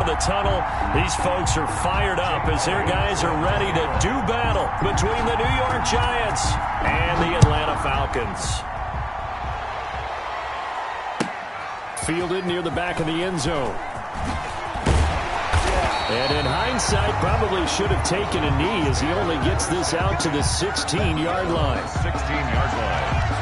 the tunnel. These folks are fired up as their guys are ready to do battle between the New York Giants and the Atlanta Falcons. Fielded near the back of the end zone. And in hindsight, probably should have taken a knee as he only gets this out to the 16-yard line. 16-yard line.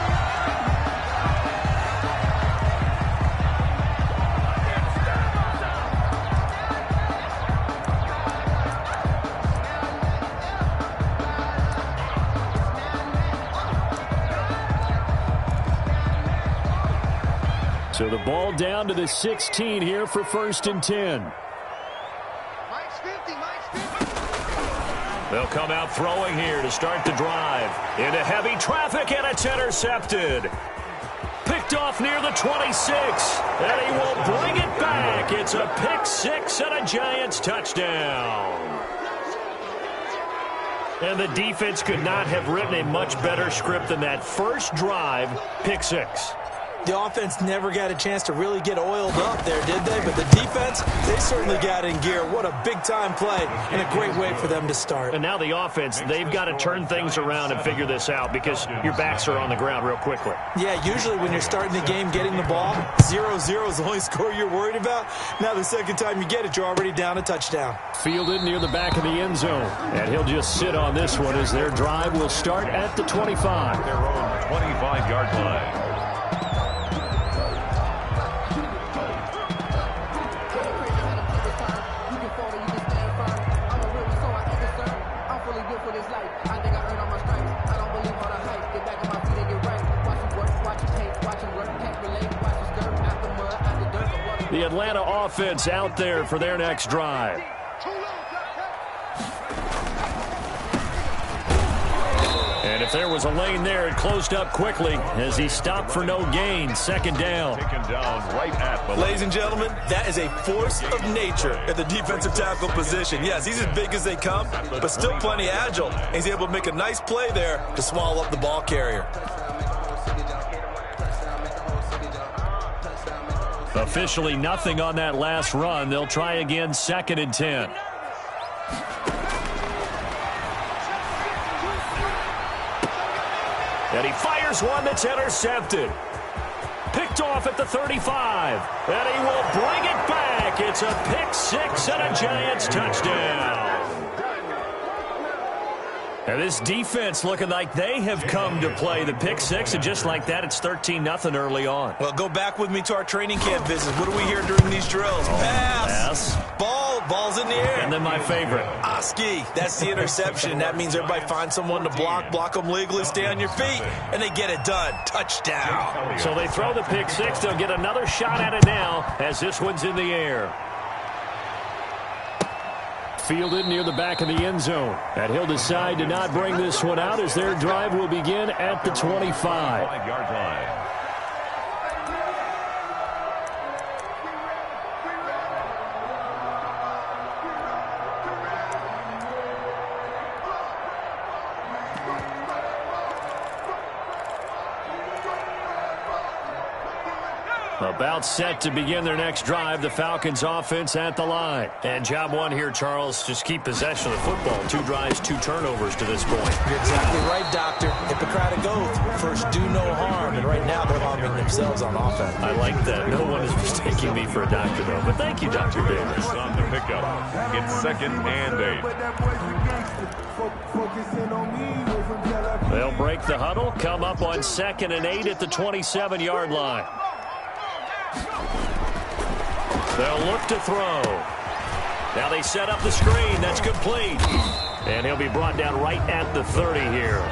So the ball down to the 16 here for 1st and 10. They'll come out throwing here to start the drive. Into heavy traffic, and it's intercepted. Picked off near the 26, and he will bring it back. It's a pick six and a Giants touchdown. And the defense could not have written a much better script than that first drive, pick six. The offense never got a chance to really get oiled up there, did they? But the defense, they certainly got in gear. What a big-time play and a great way for them to start. And now the offense, they've got to turn things around and figure this out because your backs are on the ground real quickly. Yeah, usually when you're starting the game getting the ball, 0-0 is the only score you're worried about. Now the second time you get it, you're already down a touchdown. Fielded near the back of the end zone. And he'll just sit on this one as their drive will start at the 25. Their own 25-yard line. The Atlanta offense out there for their next drive. And if there was a lane there, it closed up quickly as he stopped for no gain. 2nd down. Taken down right at the... Ladies and gentlemen, that is a force of nature at the defensive tackle position. Yes, he's as big as they come, but still plenty agile. He's able to make a nice play there to swallow up the ball carrier. Officially nothing on that last run. They'll try again, 2nd and 10. And he fires one that's intercepted. Picked off at the 35. And he will bring it back. It's a pick six and a Giants touchdown. And this defense looking like they have come to play the pick six, and just like that, it's 13-0 early on. Well, go back with me to our training camp visits. What do we hear during these drills? Pass. Ball's in the air. And then my favorite. Oski. That's the interception. That means everybody finds someone to block them legally, stay on your feet, and they get it done. Touchdown. So they throw the pick six. They'll get another shot at it now as this one's in the air. Fielded near the back of the end zone. And he'll decide to not bring this one out as their drive will begin at the 25. 5-yard line. About set to begin their next drive. The Falcons offense at the line. And job one here, Charles, just keep possession of the football. 2 drives, 2 turnovers to this point. You're exactly right, Doctor. Hippocratic oath. First, do no harm. And right now, they're harming themselves on offense. I like that. No one is mistaking me for a doctor, though. But thank you, Dr. Davis. On the pickup. It's 2nd and 8. They'll break the huddle. Come up on 2nd and 8 at the 27-yard line. They'll look to throw. Now they set up the screen. That's complete. And he'll be brought down right at the 30 here.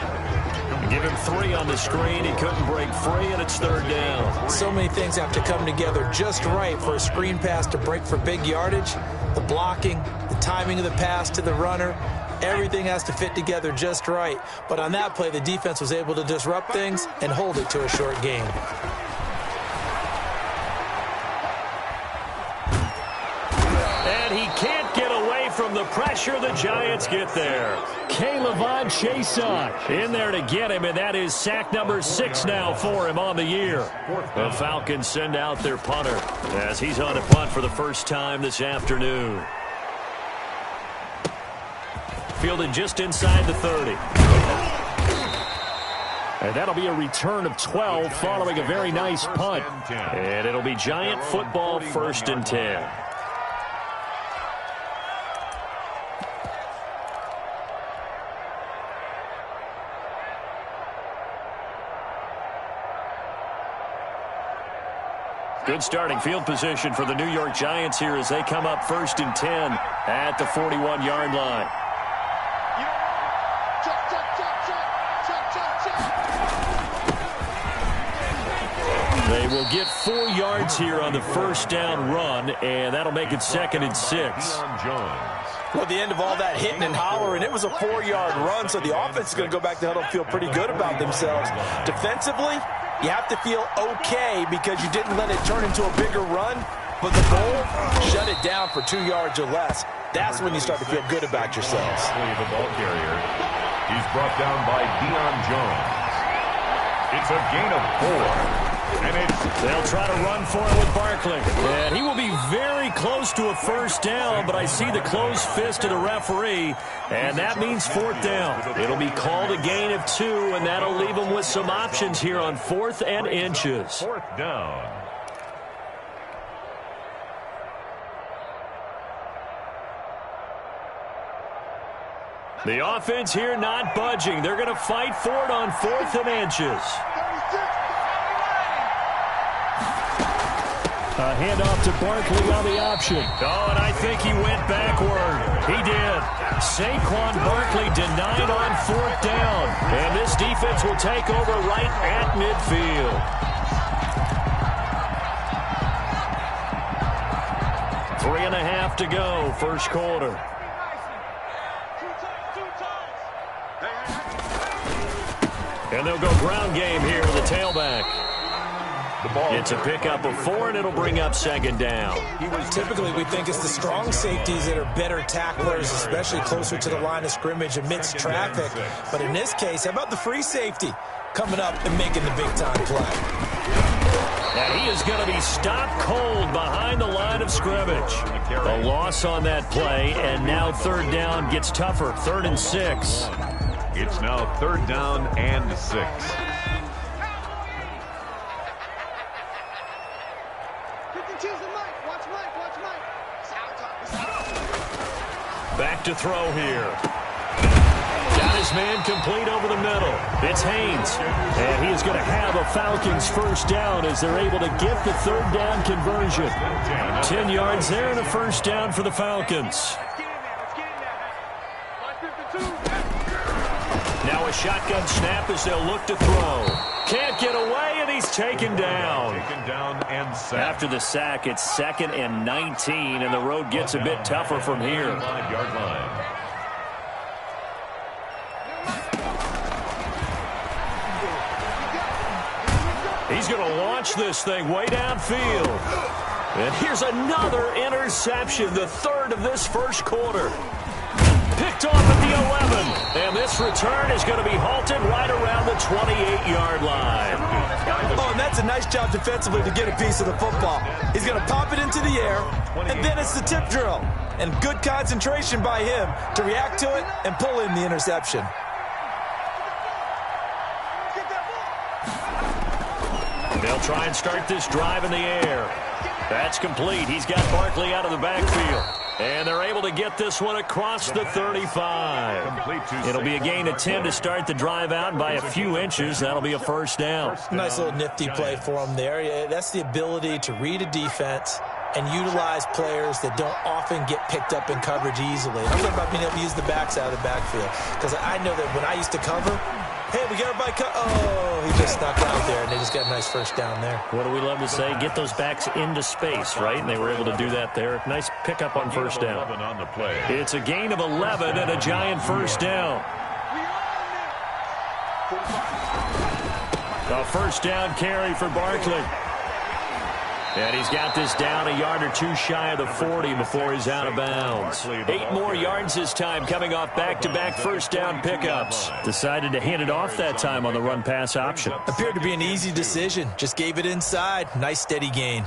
Give him 3 on the screen. He couldn't break free, and it's 3rd down. So many things have to come together just right for a screen pass to break for big yardage. The blocking, the timing of the pass to the runner, everything has to fit together just right. But on that play, the defense was able to disrupt things and hold it to a short game. And he can't get away from the pressure the Giants get there. K'Lavon Chaisson in there to get him, and that is sack number 6 now for him on the year. The Falcons send out their punter as he's on a punt for the first time this afternoon. Fielded just inside the 30. And that'll be a return of 12 following a very nice punt. And it'll be Giant football, 1st and 10. Good starting field position for the New York Giants here as they come up 1st and 10 at the 41-yard line. They will get 4 yards here on the first down run, and that'll make it 2nd and 6. Well, the end of all that hitting and hollering, it was a 4-yard run, so the offense is going to go back to huddle and feel pretty good about themselves. Defensively, you have to feel okay because you didn't let it turn into a bigger run, but the goal, shut it down for 2 yards or less. That's when you start to feel good about yourselves. The ball carrier. He's brought down by Deion Jones. It's a gain of 4. They'll try to run for it with Barkley. And he will be very close to a first down, but I see the closed fist of the referee, and that means 4th down. It'll be called a gain of 2, and that'll leave them with some options here on 4th and inches. 4th down. The offense here not budging. They're going to fight for it on 4th and inches. A handoff to Barkley on the option. Oh, and I think he went backward. He did. Saquon Barkley denied on 4th down. And this defense will take over right at midfield. Three and a half to go, first quarter. And they'll go ground game here with the tailback. It's a pickup of 4, and it'll bring up 2nd down. Typically, we think it's the strong safeties that are better tacklers, especially closer to the line of scrimmage amidst traffic. But in this case, how about the free safety coming up and making the big-time play? And he is going to be stopped cold behind the line of scrimmage. A loss on that play, and now 3rd down gets tougher, 3rd and 6. It's now 3rd down and 6. Back to throw here. Got his man complete over the middle. It's Haynes. And he is going to have a Falcons first down as they're able to get the 3rd down conversion. 10 yards there and a first down for the Falcons. Now a shotgun snap as they'll look to throw. Can't get away, and he's taken down. And after the sack, it's 2nd and 19, and the road gets a bit tougher from here. 5-yard line. He's going to launch this thing way downfield. And here's another interception, the 3rd of this first quarter. Picked off at the 11, and this return is going to be halted right around the 28-yard line. Oh, and that's a nice job defensively to get a piece of the football. He's going to pop it into the air, and then it's the tip drill. And good concentration by him to react to it and pull in the interception. They'll try and start this drive in the air. That's complete. He's got Barkley out of the backfield. And they're able to get this one across the 35. It'll be a gain of 10 to start the drive out by a few inches. That'll be a first down. Nice little nifty play for him there. That's the ability to read a defense and utilize players that don't often get picked up in coverage easily. I'm talking about being able to use the backs out of the backfield. Because I know that when I used to cover, hey, we got everybody cut. Oh, he just snuck out there, and they just got a nice first down there. What do we love to say? Get those backs into space, right? And they were able to do that there. Nice pickup on first down. It's a gain of 11 and a Giant first down. A first down carry for Barkley. And he's got this down a yard or two shy of the 40 before he's out of bounds. 8 more yards this time, coming off back-to-back first down pickups. Decided to hand it off that time on the run-pass option. Appeared to be an easy decision. Just gave it inside. Nice steady gain.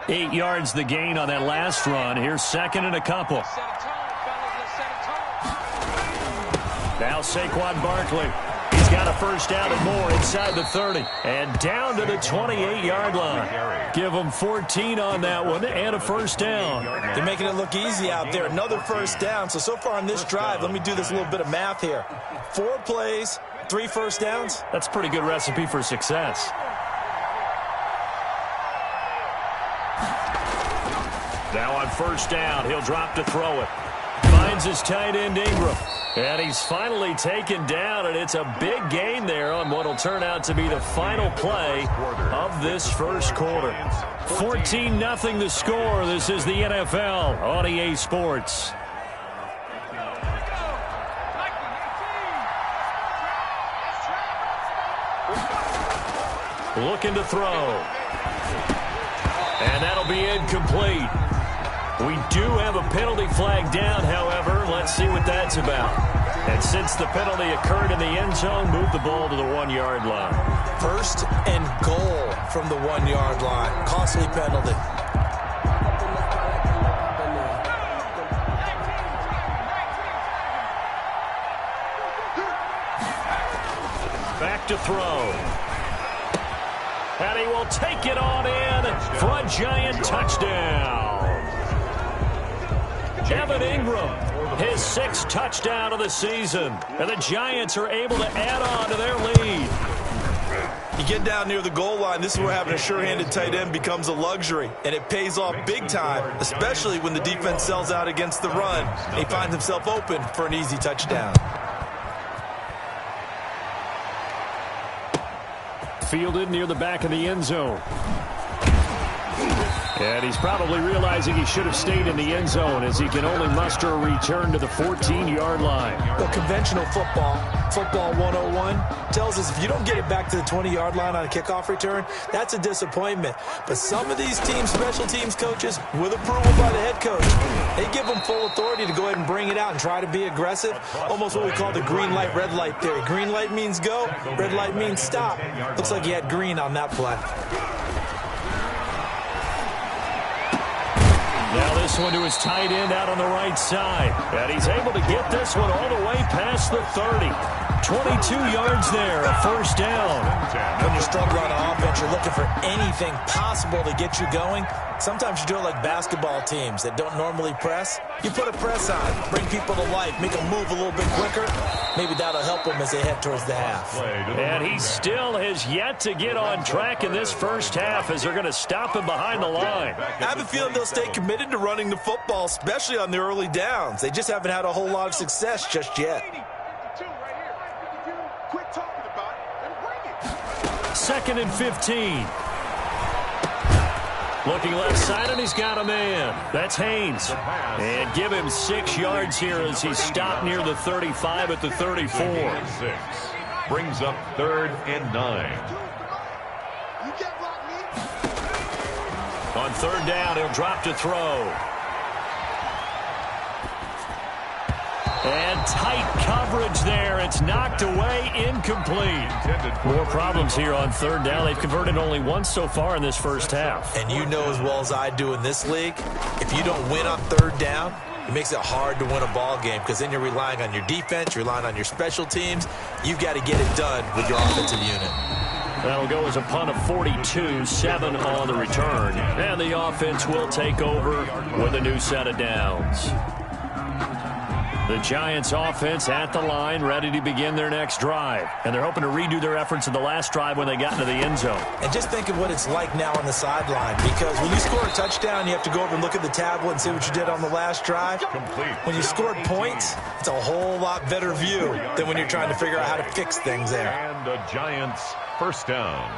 8 yards the gain on that last run. Here's second and a couple. Now Saquon Barkley. He's got a first down and more inside the 30. And down to the 28-yard line. Give them 14 on that one and a first down. They're making it look easy out there. Another first down. So far on this drive, let me do this little bit of math here. 4 plays, 3 first downs. That's a pretty good recipe for success. Now on first down, he'll drop to throw it. Finds his tight end Ingram. And he's finally taken down, and it's a big gain there on what will turn out to be the final play of this first quarter. 14-0 the score. This is the NFL on EA Sports. Looking to throw. And that'll be incomplete. We do have a penalty flag down, however. Let's see what that's about. And since the penalty occurred in the end zone, move the ball to the 1-yard line. First and goal from the 1-yard line. Costly penalty. Back to throw. And he will take it on in for a giant touchdown. Evan Ingram, his 6th touchdown of the season. And the Giants are able to add on to their lead. You get down near the goal line, this is where having a sure-handed tight end becomes a luxury. And it pays off big time, especially when the defense sells out against the run. And he finds himself open for an easy touchdown. Fielded near the back of the end zone. And he's probably realizing he should have stayed in the end zone as he can only muster a return to the 14-yard line. Well, conventional football 101, tells us if you don't get it back to the 20-yard line on a kickoff return, that's a disappointment. But some of these teams, special teams coaches, with approval by the head coach, they give them full authority to go ahead and bring it out and try to be aggressive. Almost what we call the green light, red light theory. Green light means go, red light means stop. Looks like he had green on that play. Now this one to his tight end out on the right side. And he's able to get this one all the way past the 30. 22 yards there, a first down. When you're struggling on offense, you're looking for anything possible to get you going. Sometimes you do it like basketball teams that don't normally press. You put a press on, bring people to life, make them move a little bit quicker. Maybe that'll help them as they head towards the half. And he still has yet to get on track in this first half as they're going to stop him behind the line. I have a feeling they'll stay committed to running the football, especially on the early downs. They just haven't had a whole lot of success just yet. 2nd and 15. Looking left side, and he's got a man. That's Haynes. And give him 6 yards here as he's stopped near the 35 at the 34. Brings up 3rd and 9. On 3rd down, he'll drop to throw. And tight coverage there. It's knocked away, incomplete. More problems here on 3rd down. They've converted only once so far in this first half. And you know as well as I do in this league, if you don't win on 3rd down, it makes it hard to win a ball game because then you're relying on your defense, you're relying on your special teams. You've got to get it done with your offensive unit. That'll go as a punt of 42, 7 on the return. And the offense will take over with a new set of downs. The Giants offense at the line, ready to begin their next drive. And they're hoping to redo their efforts in the last drive when they got into the end zone. And just think of what it's like now on the sideline, because when you score a touchdown, you have to go over and look at the tablet and see what you did on the last drive. Complete. When you scored points, it's a whole lot better view than when you're trying to figure out how to fix things there. And the Giants first down.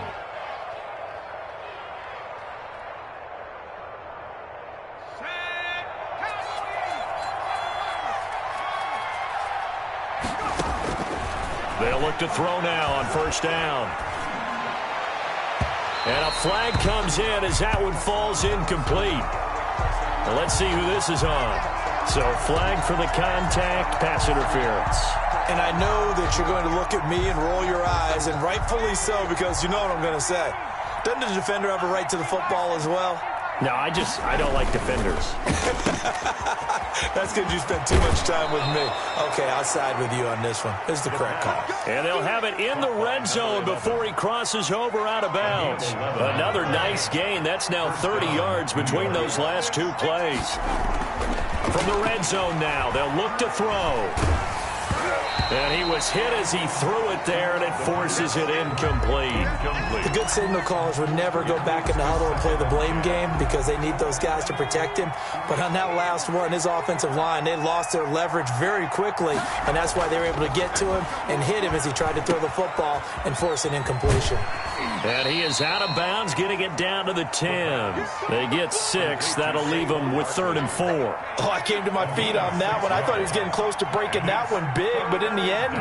They'll look to throw now on first down. And a flag comes in as that one falls incomplete. Well, let's see who this is on. So flag for the contact, pass interference. And I know that you're going to look at me and roll your eyes, and rightfully so, because you know what I'm going to say. Doesn't the defender have a right to the football as well? No, I don't like defenders. That's because you spent too much time with me. Okay, I'll side with you on this one. This is the correct call. And they'll have it in the red zone before he crosses over out of bounds. Another nice gain. That's now 30 yards between those last two plays. From the red zone now, they'll look to throw. And he was hit as he threw it there, and it forces it incomplete. The good signal callers would never go back in the huddle and play the blame game because they need those guys to protect him. But on that last one, his offensive line, they lost their leverage very quickly, and that's why they were able to get to him and hit him as he tried to throw the football and force an incompletion. And he is out of bounds, getting it down to the 10. They get 6. That'll leave him with 3rd and 4. Oh, I came to my feet on that one. I thought he was getting close to breaking that one big, but in the end,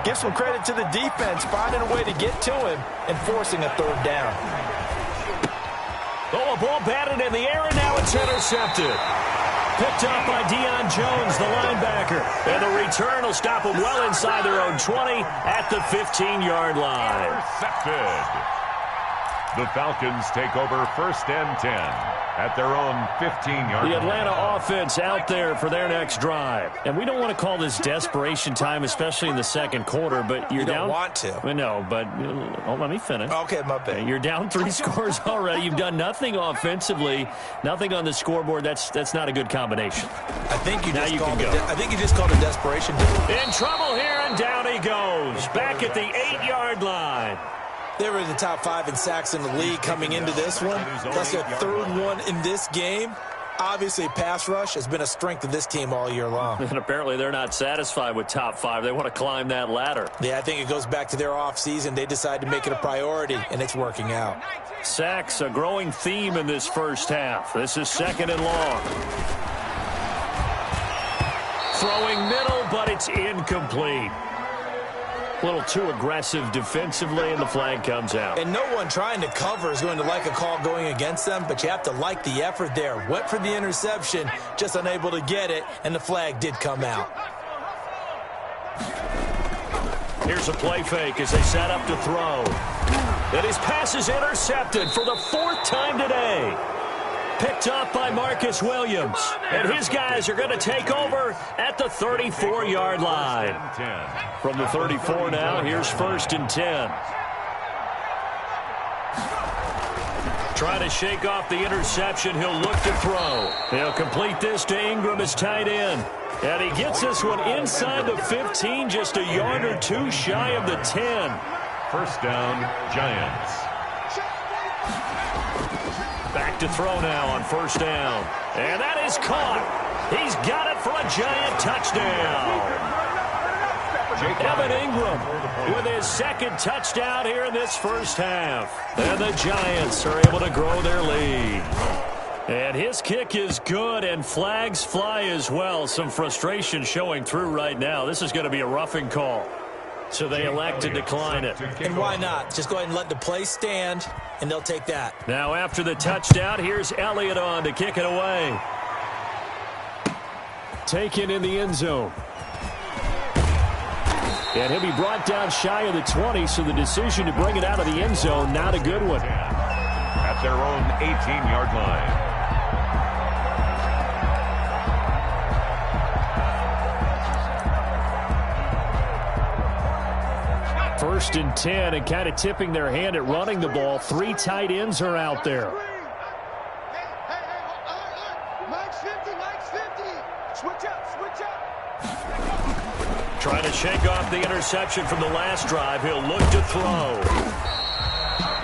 give some credit to the defense, finding a way to get to him and forcing a 3rd down. Oh, a ball batted in the air, and now it's intercepted. Picked up by Deion Jones, the linebacker. And the return will stop them well inside their own 20 at the 15-yard line. Intercepted. The Falcons take over 1st and 10 at their own 15-yard line. The Atlanta offense out there for their next drive. And we don't want to call this desperation time, especially in the second quarter, but you're down. You don't want to. No, but let me finish. Okay, my bad. You're down 3 scores already. You've done nothing offensively, nothing on the scoreboard. That's not a good combination. I think you just called go. I think you just called a desperation. In trouble here, and down he goes. Back at the 8-yard line. They were in the top 5 in sacks in the league coming into this one. That's their 3rd one in this game. Obviously, pass rush has been a strength of this team all year long. And apparently they're not satisfied with top 5. They want to climb that ladder. Yeah, I think it goes back to their offseason. They decided to make it a priority, and it's working out. Sacks, a growing theme in this first half. This is 2nd and long. Throwing middle, but it's incomplete. A little too aggressive defensively, and the flag comes out. And no one trying to cover is going to like a call going against them, but you have to like the effort there. Went for the interception, just unable to get it, and the flag did come out. Here's a play fake as they set up to throw. And his pass is intercepted for the 4th time today. Picked up by Marcus Williams. And his guys are going to take over at the 34-yard line. From the 34 now, here's 1st and 10. Trying to shake off the interception. He'll look to throw. He'll complete this to Ingram, his tight end. And he gets this one inside the 15, just a yard or 2 shy of the 10. 1st down, Giants. Back to throw now on 1st down. And that is caught. He's got it for a Giant touchdown. Evan Ingram with his 2nd touchdown here in this first half. And the Giants are able to grow their lead. And his kick is good, and flags fly as well. Some frustration showing through right now. This is going to be a roughing call. So they elect to decline it. And why not? Just go ahead and let the play stand, and they'll take that. Now after the touchdown, here's Elliott on to kick it away. Taken in the end zone. And he'll be brought down shy of the 20, so the decision to bring it out of the end zone, not a good one. At their own 18-yard line. 1st and 10, and kind of tipping their hand at running the ball. 3 tight ends are out there. Trying to shake off the interception from the last drive. He'll look to throw.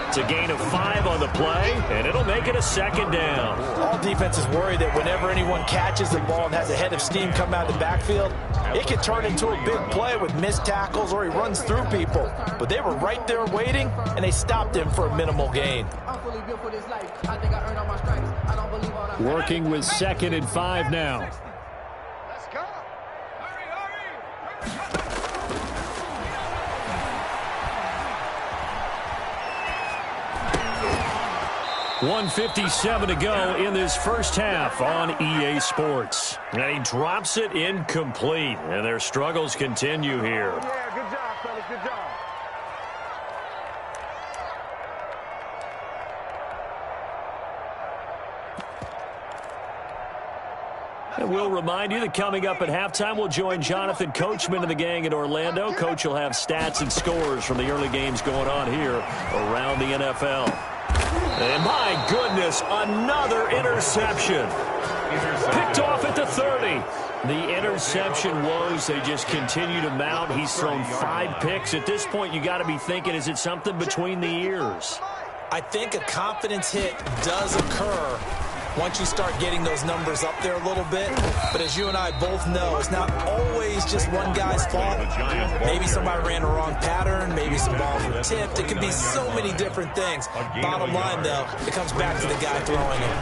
It's a gain of 5 on the play, and it'll make it a 2nd down. All defenses worry that whenever anyone catches the ball and has a head of steam come out of the backfield, it can turn into a big play with missed tackles or he runs through people. But they were right there waiting, and they stopped him for a minimal gain. Working with 2nd and 5 now. 1:57 to go in this first half on EA Sports. And he drops it incomplete. And their struggles continue here. Yeah, good job, fellas. Good job. And we'll remind you that coming up at halftime, we'll join Jonathan Coachman and the gang in Orlando. Coach will have stats and scores from the early games going on here around the NFL. And my goodness, another interception. Picked off at the 30. The interception woes, they just continue to mount. He's thrown 5 picks. At this point, you got to be thinking, is it something between the ears? I think a confidence hit does occur once you start getting those numbers up there a little bit. But as you and I both know, it's not always just one guy's fault. Maybe somebody ran a wrong pattern. Maybe some balls were tipped. It could be so many different things. Bottom line, though, it comes back to the guy throwing it.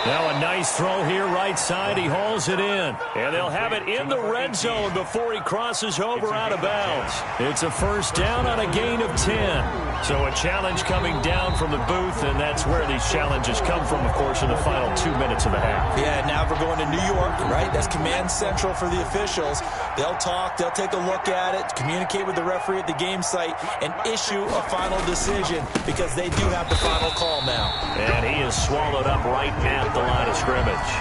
Now a nice throw here, right side. He hauls it in. And they'll have it in the red zone before he crosses over out of bounds. It's a first down on a gain of 10. So a challenge coming down from the booth, and that's where these challenges come from, of course, in the final 2 minutes of the half. Yeah, now we're going to New York, right? That's command central for the officials. They'll talk, they'll take a look at it, communicate with the referee at the game site, and issue a final decision because they do have the final call now. And he is swallowed up right at the line of scrimmage.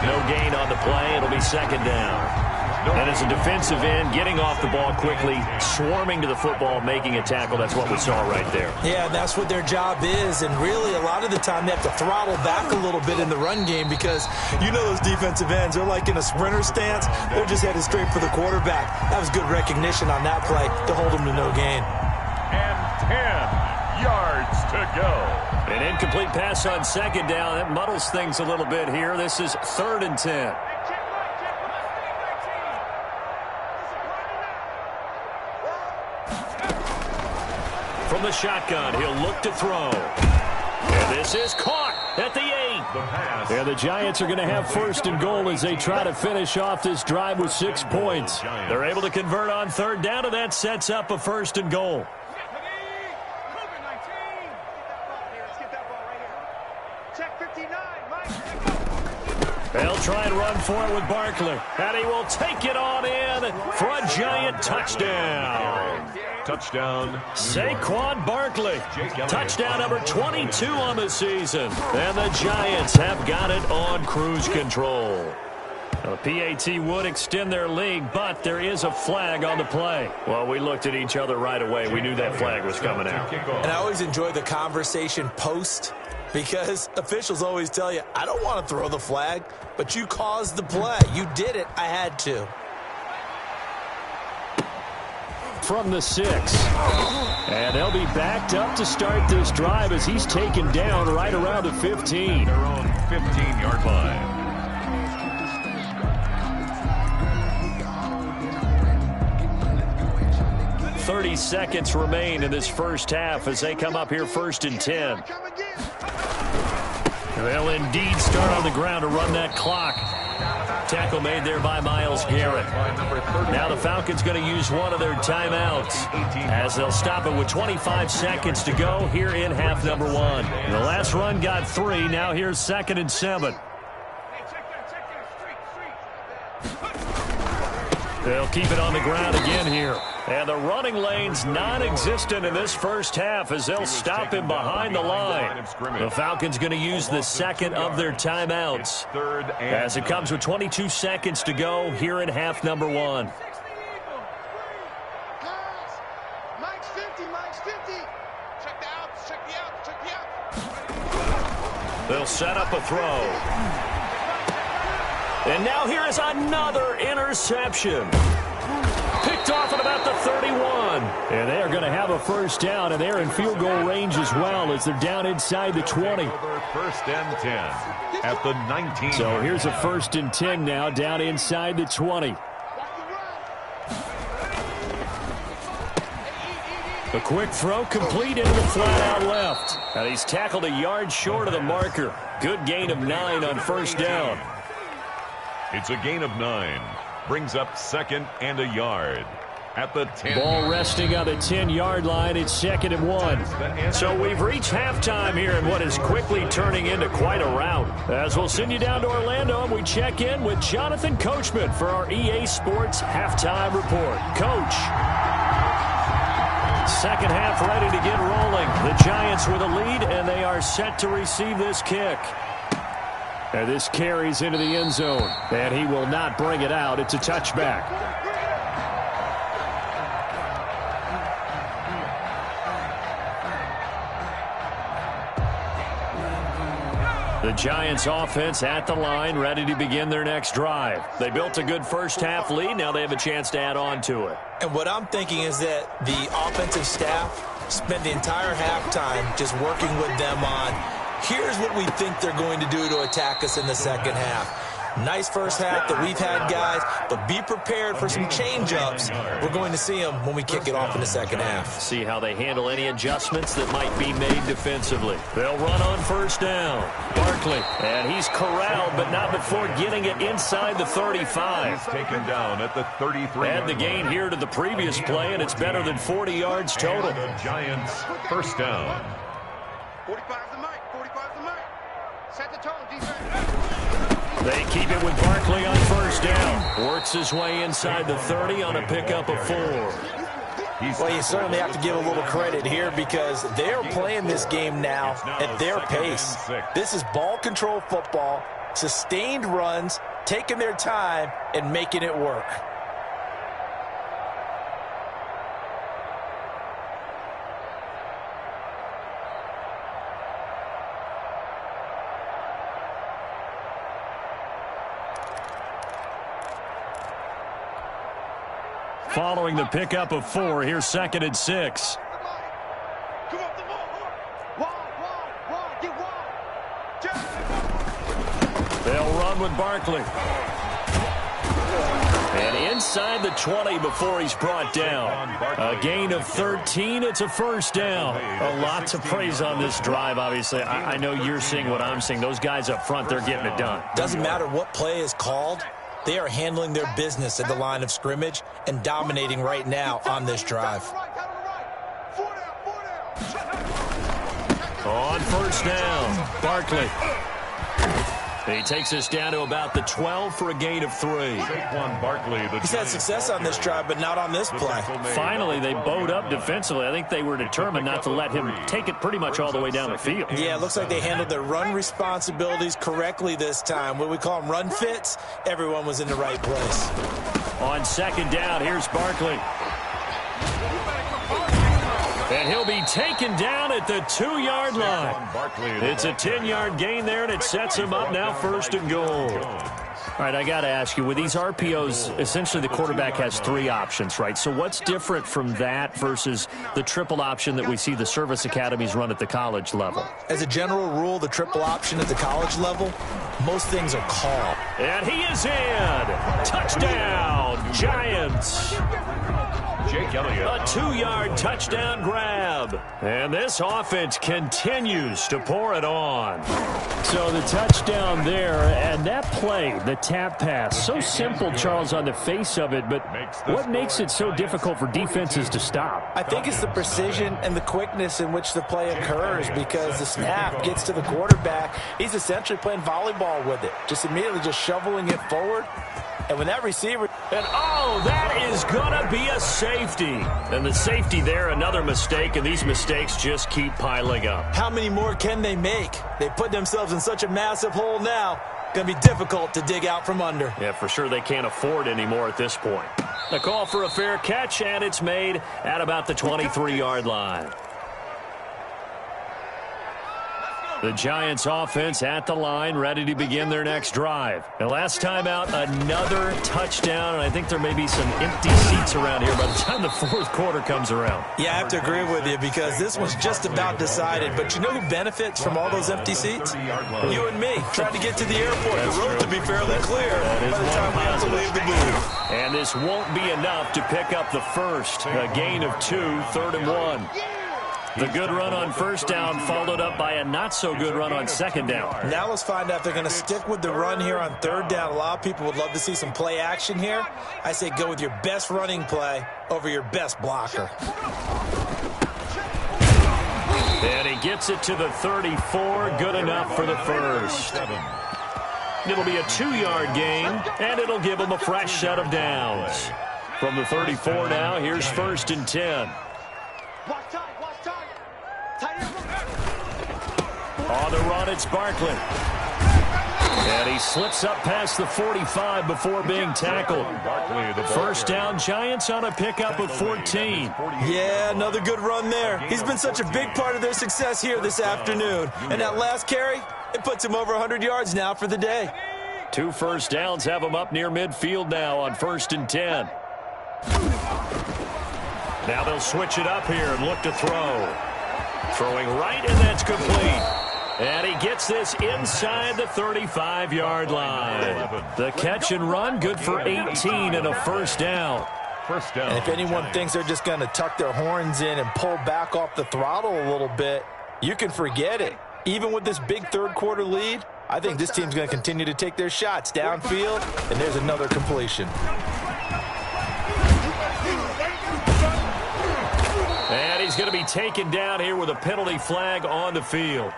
No gain on the play. It'll be second down. And as a defensive end, getting off the ball quickly, swarming to the football, making a tackle, that's what we saw right there. Yeah, that's what their job is, and really a lot of the time they have to throttle back a little bit in the run game because you know those defensive ends, they're like in a sprinter stance. They're just headed straight for the quarterback. That was good recognition on that play to hold them to no gain. And 10 yards to go. An incomplete pass on second down. That muddles things a little bit here. This is 3rd and 10. From the shotgun, he'll look to throw. And this is caught at the 8. And the Giants are going to have 1st and goal as they try to finish off this drive with 6 points. They're able to convert on 3rd down, and that sets up a 1st and goal. They'll try and run for it with Barkley. And he will take it on in for a Giant touchdown. Touchdown. Saquon Barkley. Touchdown number 22 on the season. And the Giants have got it on cruise control. The PAT would extend their lead, but there is a flag on the play. Well, we looked at each other right away. We knew that flag was coming out. And I always enjoy the conversation post because officials always tell you, I don't want to throw the flag, but you caused the play. You did it. I had to. From the 6. And they'll be backed up to start this drive as he's taken down right around the 15. Their own 15-yard line. 30 seconds remain in this first half as they come up here 1st and 10. They'll indeed start on the ground to run that clock. Tackle made there by Myles Garrett. Now the Falcons going to use one of their timeouts as they'll stop it with 25 seconds to go here in half number 1. The last run got 3. Now here's 2nd and 7. They'll keep it on the ground again here. And the running lane's non-existent in this first half as they'll stop him behind the line. The Falcons going to use the 2nd of their timeouts as it comes with 22 seconds to go here in half number 1. Mike's 50. Check the out. They'll set up a throw. And now here is another interception. Picked off at about the 31. And they are going to have a first down, and they're in field goal range as well as they're down inside the 20. 1st and 10 at the 19. So here's a 1st and 10 now down inside the 20. A quick throw complete into the flat out left. And he's tackled a yard short of the marker. Good gain of 9 on 1st down. It's a gain of 9. Brings up 2nd and a yard. at the 10. Ball resting on the 10-yard line. It's 2nd and 1. So we've reached halftime here in what is quickly turning into quite a rout. As we'll send you down to Orlando, and we check in with Jonathan Coachman for our EA Sports Halftime Report. Coach. Second half ready to get rolling. The Giants with a lead, and they are set to receive this kick. And this carries into the end zone, and he will not bring it out. It's a touchback. The Giants offense at the line, ready to begin their next drive. They built a good first half lead. Now they have a chance to add on to it. And what I'm thinking is that the offensive staff spent the entire halftime just working with them on, here's what we think they're going to do to attack us in the second half. Nice first half that we've had, guys, but be prepared for some change-ups. We're going to see them when we kick it off in the second half. See how they handle any adjustments that might be made defensively. They'll run on first down. Barkley, and he's corralled, but not before getting it inside the 35. He's taken down at the 33. Add the gain here to the previous play, and it's better than 40 yards total. And the Giants first down. 45 the mic, 45 the mic. Set the tone, defense. They keep it with Barkley on first down. Works his way inside the 30 on a pickup of 4. Well, you certainly have to give a little credit here because they're playing this game now at their pace. This is ball control football, sustained runs, taking their time, and making it work. Following the pickup of 4, here's 2nd and 6. Come up the ball. Wide, get wide. They'll run with Barkley. And inside the 20 before he's brought down. A gain of 13. It's a first down. A lot to praise on this drive, obviously. I know you're seeing what I'm seeing. Those guys up front, they're getting it done. Doesn't matter what play is called. They are handling their business at the line of scrimmage and dominating right now on this drive. On first down, Barkley. He takes us down to about the 12 for a gain of 3. He's had success on this drive, but not on this play. Finally, they bowed up defensively. I think they were determined not to let him take it pretty much all the way down the field. Yeah, it looks like they handled their run responsibilities correctly this time. What we call them run fits, everyone was in the right place. On second down, here's Barkley. And he'll be taken down at the 2-yard line. It's a 10-yard gain there, and it sets him up now 1st and goal. All right, I got to ask you, with these RPOs, essentially the quarterback has 3 options, right? So what's different from that versus the triple option that we see the service academies run at the college level? As a general rule, the triple option at the college level, most things are called. And he is in. Touchdown, Giants. Jake Elliott. A 2-yard touchdown grab. And this offense continues to pour it on. So the touchdown there, and that play, the tap pass, so simple, Charles, on the face of it, but what makes it so difficult for defenses to stop? I think it's the precision and the quickness in which the play occurs because the snap gets to the quarterback. He's essentially playing volleyball with it, just immediately just shoveling it forward. And when that receiver... And, oh, that is going to be a safety. And the safety there, another mistake, and these mistakes just keep piling up. How many more can they make? They put themselves in such a massive hole now. Going to be difficult to dig out from under. Yeah, for sure they can't afford anymore at this point. A call for a fair catch, and it's made at about the 23-yard line. The Giants offense at the line, ready to begin their next drive. And last time out, another touchdown, and I think there may be some empty seats around here by the time the 4th quarter comes around. Yeah, I have to agree with you because this one's just about decided. But you know who benefits from all those empty seats? You and me, trying to get to the airport. The road to be fairly clear by the time we have to leave the booth. And this won't be enough to pick up the first. A gain of 2, 3rd and 1. The good run on first down followed up by a not-so-good run on second down. Now let's find out if they're going to stick with the run here on third down. A lot of people would love to see some play action here. I say go with your best running play over your best blocker. And he gets it to the 34. Good enough for the first. It'll be a 2-yard gain, and it'll give him a fresh set of downs. From the 34 now, here's 1st and 10. On the run, it's Barkley. And he slips up past the 45 before being tackled. First down, Giants on a pickup of 14. Yeah, another good run there. He's been such a big part of their success here this afternoon. And that last carry, it puts him over 100 yards now for the day. 2 first downs have him up near midfield now on 1st and 10. Now they'll switch it up here and look to throw. Throwing right, and that's complete. And he gets this inside the 35-yard line. The catch and run, good for 18 and a first down. And if anyone thinks they're just going to tuck their horns in and pull back off the throttle a little bit, you can forget it. Even with this big third-quarter lead, I think this team's going to continue to take their shots downfield, and there's another completion. And he's going to be taken down here with a penalty flag on the field.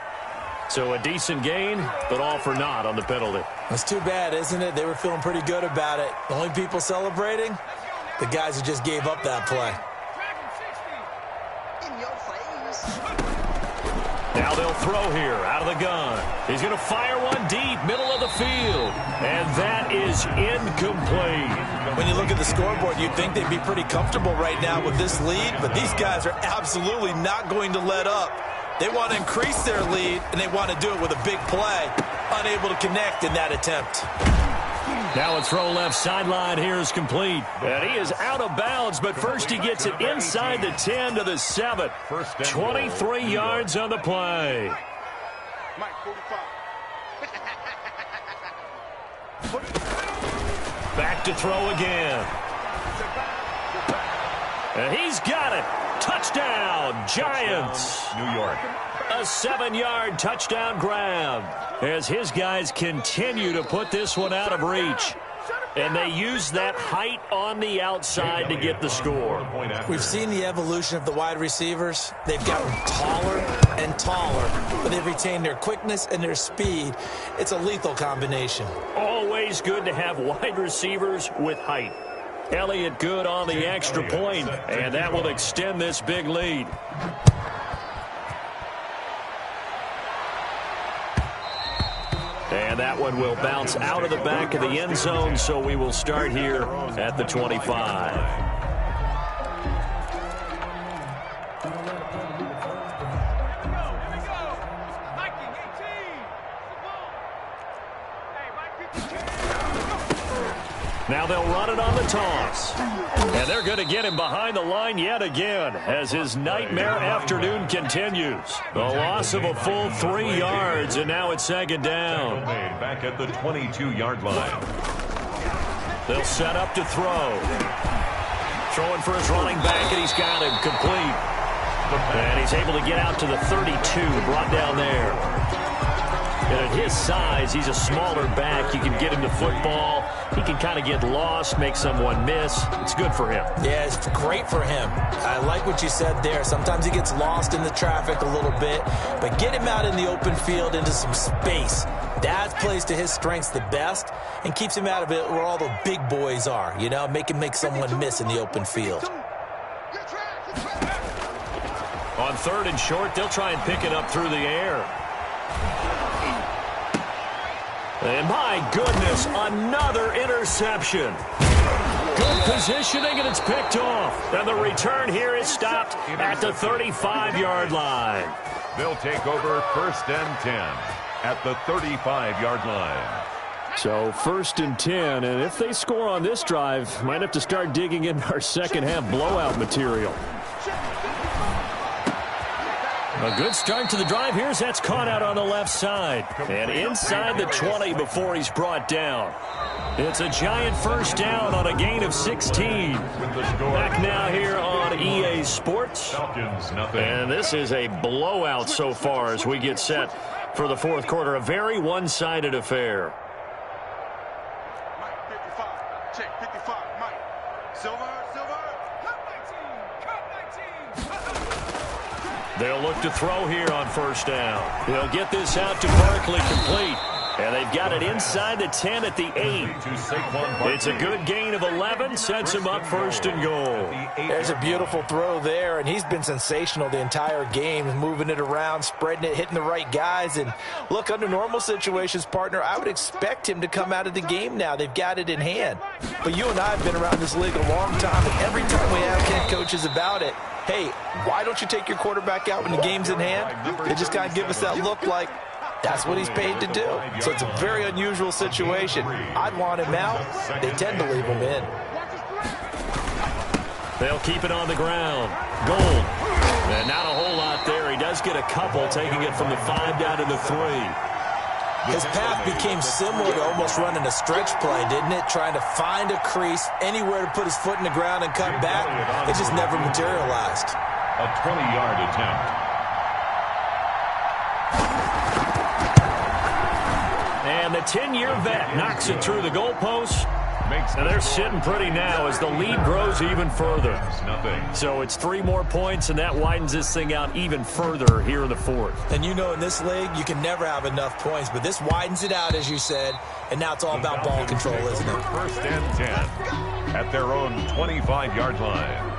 So a decent gain, but all for naught on the penalty. That's too bad, isn't it? They were feeling pretty good about it. The only people celebrating, the guys who just gave up that play. Now they'll throw here out of the gun. He's going to fire one deep, middle of the field. And that is incomplete. When you look at the scoreboard, you'd think they'd be pretty comfortable right now with this lead, but these guys are absolutely not going to let up. They want to increase their lead, and they want to do it with a big play. Unable to connect in that attempt. Now a throw left sideline here is complete. And he is out of bounds, but first he gets it inside the 10 to the 7. 23 yards on the play. Back to throw again. And he's got it. Touchdown, Giants. New York. A 7-yard touchdown grab as his guys continue to put this one out of reach. And they use that height on the outside to get the score. We've seen the evolution of the wide receivers. They've gotten taller and taller, but they've retained their quickness and their speed. It's a lethal combination. Always good to have wide receivers with height. Elliott good on the extra point, and that will extend this big lead. And that one will bounce out of the back of the end zone, so we will start here at the 25. Now they'll run it on the toss. And they're going to get him behind the line yet again as his nightmare afternoon continues. The loss of a full 3 yards, and now it's 2nd down. Back at the 22-yard line. They'll set up to throw. Throwing for his running back, and he's got him complete. And he's able to get out to the 32, brought down there. And at his size, he's a smaller back. You can get him to football. He can kind of get lost, make someone miss. It's good for him. Yeah, it's great for him. I like what you said there. Sometimes he gets lost in the traffic a little bit, but get him out in the open field into some space. That plays to his strengths the best and keeps him out of it where all the big boys are, you know, make someone miss in the open field. On 3rd and short, they'll try and pick it up through the air. And my goodness, another interception. Good positioning, and it's picked off. And the return here is stopped at the 35-yard line. They'll take over 1st and 10 at the 35-yard line. So 1st and 10, and if they score on this drive, might have to start digging in our second-half blowout material. A good start to the drive. Here's that's caught out on the left side. And inside the 20 before he's brought down. It's a Giant first down on a gain of 16. Back now here on EA Sports. Falcons, nothing. And this is a blowout so far as we get set for the fourth quarter. A very one-sided affair. Mike, 55. Check, 55. Mike. Silver. They'll look to throw here on first down. They'll get this out to Barkley complete. And they've got it inside the 10 at the 8. It's a good gain of 11. Sets him up first and goal. There's a beautiful throw there, and he's been sensational the entire game, moving it around, spreading it, hitting the right guys. And look, under normal situations, partner, I would expect him to come out of the game now. They've got it in hand. But you and I have been around this league a long time, and every time we ask head coaches about it, hey, why don't you take your quarterback out when the game's in hand? They just kind of give us that look like, that's what he's paid to do. So it's a very unusual situation. I'd want him out. They tend to leave him in. They'll keep it on the ground. Gold. And not a whole lot there. He does get a couple, taking it from the 5 down to the 3. His path became similar to almost running a stretch play, didn't it? Trying to find a crease, anywhere to put his foot in the ground and cut back. It just never materialized. A 20-yard attempt. And the 10-year vet knocks it through the goalpost. And they're sitting pretty now as the lead grows even further. So it's 3 more points, and that widens this thing out even further here in the fourth. And you know, in this league, you can never have enough points, but this widens it out, as you said, and now it's all about ball control, isn't it? First and 10 at their own 25-yard line.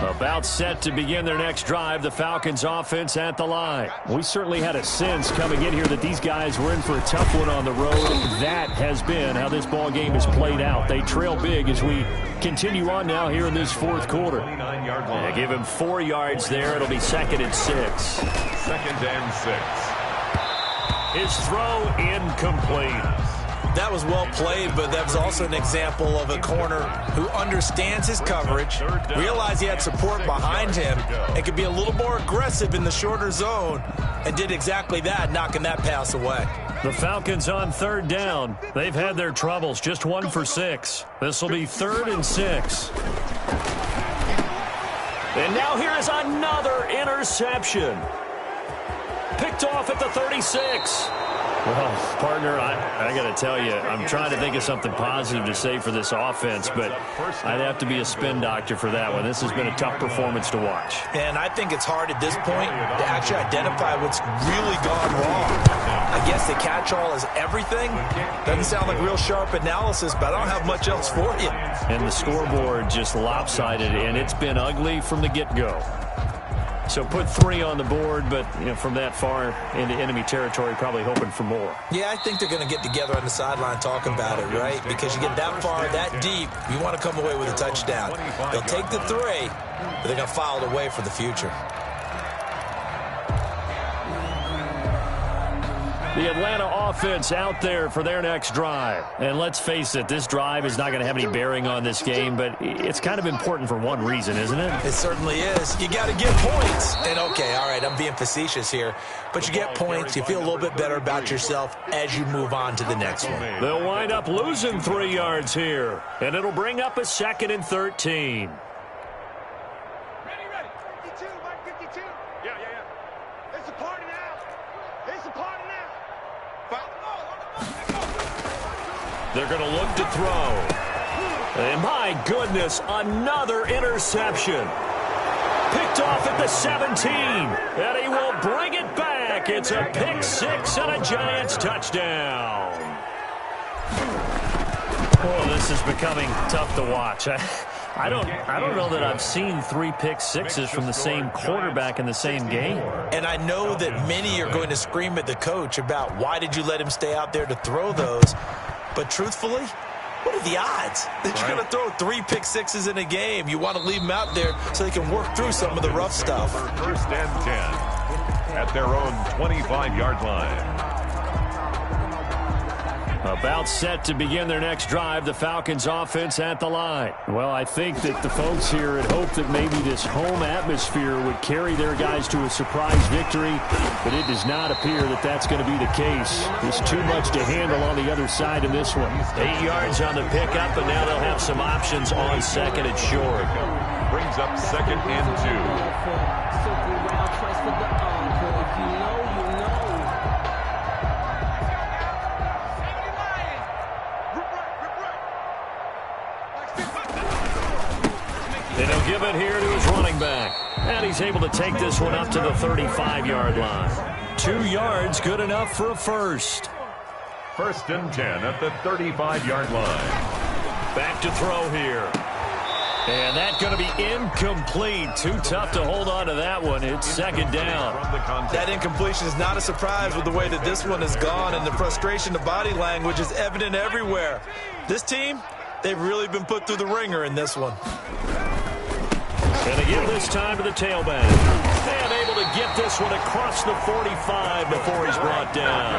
About set to begin their next drive, the Falcons offense at the line. We certainly had a sense coming in here that these guys were in for a tough one on the road. That has been how this ball game has played out. They trail big as we continue on now here in this fourth quarter. They give him 4 yards there. It'll be 2nd and 6. 2nd and 6. His throw incomplete. That was well played, but that was also an example of a corner who understands his coverage, realized he had support behind him, and could be a little more aggressive in the shorter zone, and did exactly that, knocking that pass away. The Falcons on 3rd down. They've had their troubles, just 1 for 6. This will be 3rd and 6. And now here is another interception. Picked off at the 36. Well, partner, I got to tell you, I'm trying to think of something positive to say for this offense, but I'd have to be a spin doctor for that one. This has been a tough performance to watch. And I think it's hard at this point to actually identify what's really gone wrong. I guess the catch-all is everything. Doesn't sound like real sharp analysis, but I don't have much else for you. And the scoreboard just lopsided, and it's been ugly from the get-go. So put 3 on the board, but from that far into enemy territory, probably hoping for more. Yeah, I think they're going to get together on the sideline talking about it, right? Because you get that far, that deep, you want to come away with a touchdown. They'll take the 3, but they're going to file it away for the future. The Atlanta offense out there for their next drive. And let's face it, this drive is not going to have any bearing on this game, but it's kind of important for one reason, isn't it? It certainly is. You got to get points. And, okay, all right, I'm being facetious here, but you get points, you feel a little bit better about yourself as you move on to the next one. They'll wind up losing 3 yards here, and it'll bring up a 2nd and 13. Ready. 52, Mike, 52. Yeah. It's a party now. It's a party now. They're going to look to throw. And my goodness, another interception. Picked off at the 17. And he will bring it back. It's a pick 6 and a Giants touchdown. Oh, this is becoming tough to watch. I don't know that I've seen 3 pick 6s from the same quarterback in the same game. And I know that many are going to scream at the coach about why did you let him stay out there to throw those. But truthfully, what are the odds that you're going to throw 3 pick 6s in a game? You want to leave them out there so they can work through some of the rough stuff. 1st and 10 at their own 25-yard line. About set to begin their next drive, the Falcons offense at the line. Well, I think that the folks here had hoped that maybe this home atmosphere would carry their guys to a surprise victory, but it does not appear that that's going to be the case. There's too much to handle on the other side in this one. 8 yards on the pickup, and now they'll have some options on 2nd and short. brings up 2nd and 2. And he'll give it here to his running back. And he's able to take this one up to the 35-yard line. 2 yards, good enough for a first. 1st and 10 at the 35-yard line. Back to throw here. And that's going to be incomplete. Too tough to hold on to that one. It's 2nd down. That incompletion is not a surprise with the way that this one has gone, and the frustration, the body language is evident everywhere. This team, they've really been put through the ringer in this one. Going to give this time to the tailback. And able to get this one across the 45 before he's brought down.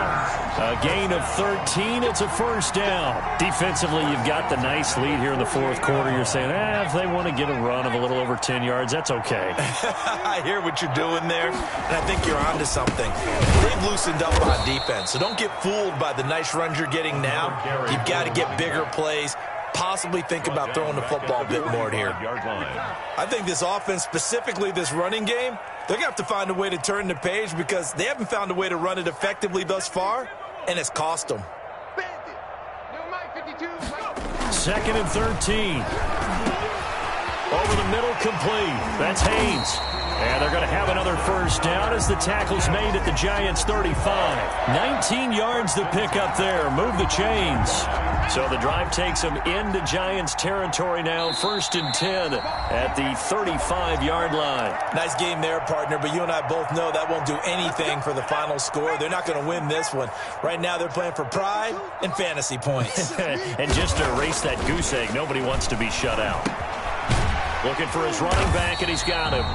A gain of 13. It's a first down. Defensively, you've got the nice lead here in the 4th quarter. You're saying, if they want to get a run of a little over 10 yards, that's okay. I hear what you're doing there, and I think you're onto something. They've loosened up on defense, so don't get fooled by the nice runs you're getting now. You've got to get bigger plays. Possibly think about throwing the football a bit more here. I think this offense, specifically this running game, they're going to have to find a way to turn the page because they haven't found a way to run it effectively thus far, and it's cost them. 2nd and 13. Over the middle, complete. That's Haynes. And they're going to have another first down as the tackle's made at the Giants' 35. 19 yards to pick up there. Move the chains. So the drive takes them into Giants territory now. 1st and 10 at the 35-yard line. Nice game there, partner, but you and I both know that won't do anything for the final score. They're not going to win this one. Right now they're playing for pride and fantasy points. And just to erase that goose egg, nobody wants to be shut out. Looking for his running back, and he's got him.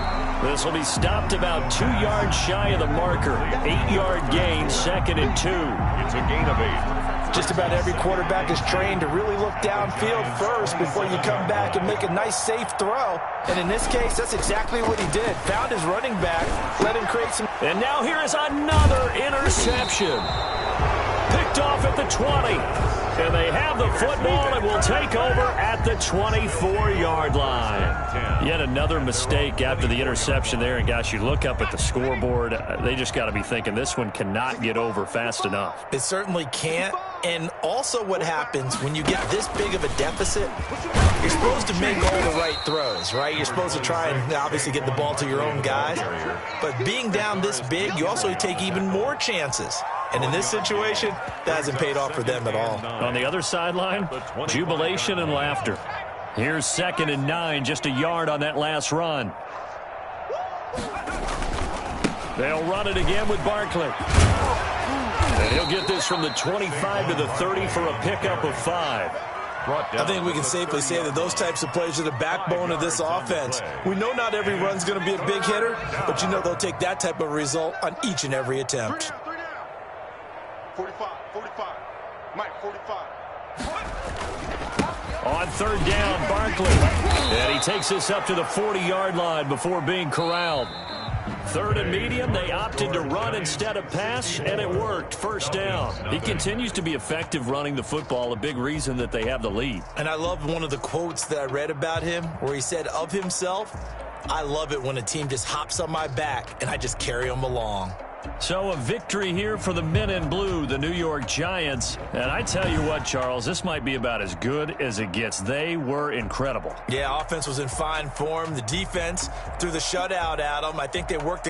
This will be stopped about 2 yards shy of the marker. 8-yard gain, 2nd and 2. It's a gain of 8. Just about every quarterback is trained to really look downfield first before you come back and make a nice, safe throw. And in this case, that's exactly what he did. Found his running back, let him create some... And now here is another interception. Picked off at the 20. And they have the football and will take over at the 24-yard line. Yet another mistake after the interception there. And, gosh, you look up at the scoreboard, they just got to be thinking this one cannot get over fast enough. It certainly can't. And also what happens when you get this big of a deficit, you're supposed to make all the right throws, right? You're supposed to try and obviously get the ball to your own guys. But being down this big, you also take even more chances. And in this situation, that hasn't paid off for them at all. On the other sideline, jubilation and laughter. Here's 2nd and 9, just a yard on that last run. They'll run it again with Barkley. And he'll get this from the 25 to the 30 for a pickup of 5. I think we can safely say that those types of plays are the backbone of this offense. We know not every run's going to be a big hitter, but you know they'll take that type of result on each and every attempt. 45, Mike, 45. On 3rd down, Barkley. And he takes this up to the 40-yard line before being corralled. 3rd and medium, they opted to run instead of pass, and it worked. 1st down. He continues to be effective running the football, a big reason that they have the lead. And I love one of the quotes that I read about him where he said of himself, I love it when a team just hops on my back and I just carry them along. So a victory here for the men in blue, the New York Giants. And I tell you what, Charles, this might be about as good as it gets. They were incredible. Yeah, offense was in fine form. The defense threw the shutout at them. I think they worked